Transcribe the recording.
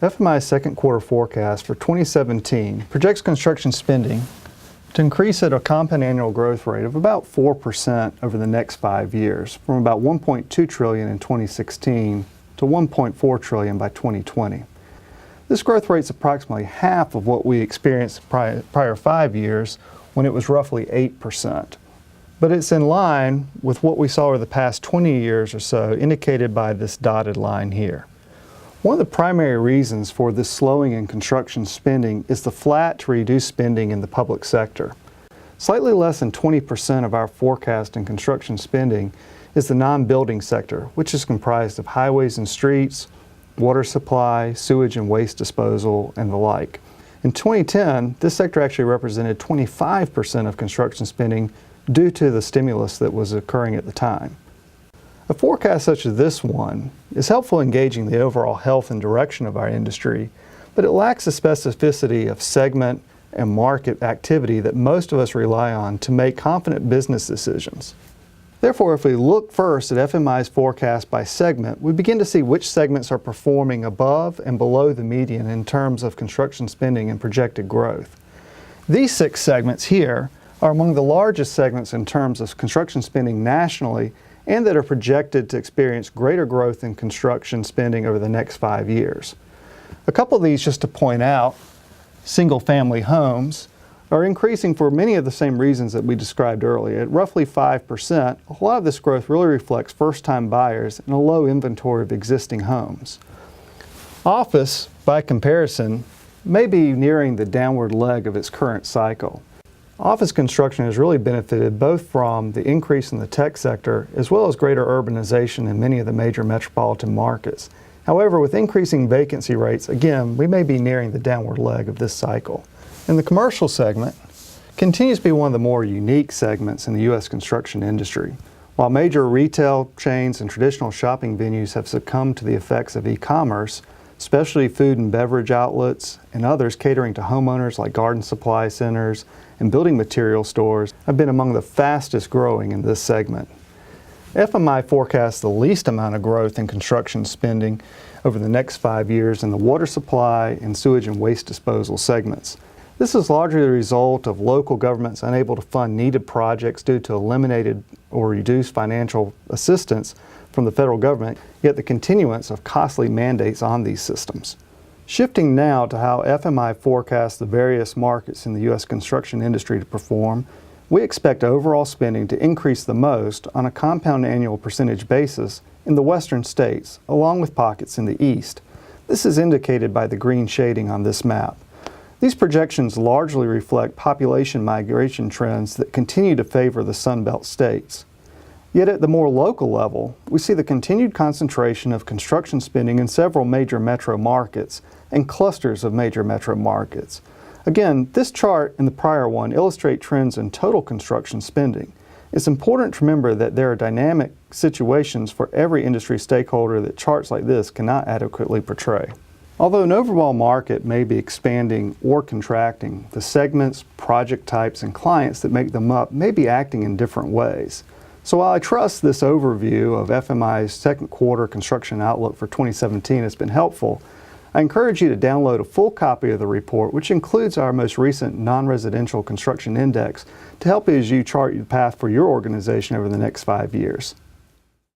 FMI's second quarter forecast for 2017 projects construction spending to increase at a compound annual growth rate of about 4% over the next 5 years, from about $1.2 trillion in 2016 to $1.4 trillion by 2020. This growth rate is approximately half of what we experienced prior 5 years, when it was roughly 8%. But it's in line with what we saw over the past 20 years or so, indicated by this dotted line here. One of the primary reasons for this slowing in construction spending is the flat to reduced spending in the public sector. Slightly less than 20% of our forecast in construction spending is the non-building sector, which is comprised of highways and streets, water supply, sewage and waste disposal, and the like. In 2010, this sector actually represented 25% of construction spending due to the stimulus that was occurring at the time. A forecast such as this one is helpful in gauging the overall health and direction of our industry, but it lacks the specificity of segment and market activity that most of us rely on to make confident business decisions. Therefore, if we look first at FMI's forecast by segment, we begin to see which segments are performing above and below the median in terms of construction spending and projected growth. These 6 segments here are among the largest segments in terms of construction spending nationally, and that are projected to experience greater growth in construction spending over the next 5 years. A couple of these just to point out: single-family homes are increasing for many of the same reasons that we described earlier. At roughly 5%, a lot of this growth really reflects first-time buyers and a low inventory of existing homes. Office, by comparison, may be nearing the downward leg of its current cycle. Office construction has really benefited both from the increase in the tech sector as well as greater urbanization in many of the major metropolitan markets. However, with increasing vacancy rates, again, we may be nearing the downward leg of this cycle. And the commercial segment continues to be one of the more unique segments in the U.S. construction industry. While major retail chains and traditional shopping venues have succumbed to the effects of e-commerce, especially food and beverage outlets and others catering to homeowners like garden supply centers and building material stores have been among the fastest growing in this segment. FMI forecasts the least amount of growth in construction spending over the next 5 years in the water supply and sewage and waste disposal segments. This is largely the result of local governments unable to fund needed projects due to eliminated or reduced financial assistance from the federal government, yet the continuance of costly mandates on these systems. Shifting now to how FMI forecasts the various markets in the U.S. construction industry to perform, we expect overall spending to increase the most on a compound annual percentage basis in the western states, along with pockets in the east. This is indicated by the green shading on this map. These projections largely reflect population migration trends that continue to favor the Sun Belt states. Yet at the more local level, we see the continued concentration of construction spending in several major metro markets and clusters of major metro markets. Again, this chart and the prior one illustrate trends in total construction spending. It's important to remember that there are dynamic situations for every industry stakeholder that charts like this cannot adequately portray. Although an overall market may be expanding or contracting, the segments, project types, and clients that make them up may be acting in different ways. So while I trust this overview of FMI's second quarter construction outlook for 2017 has been helpful, I encourage you to download a full copy of the report, which includes our most recent non-residential construction index, to help as you chart the path for your organization over the next 5 years.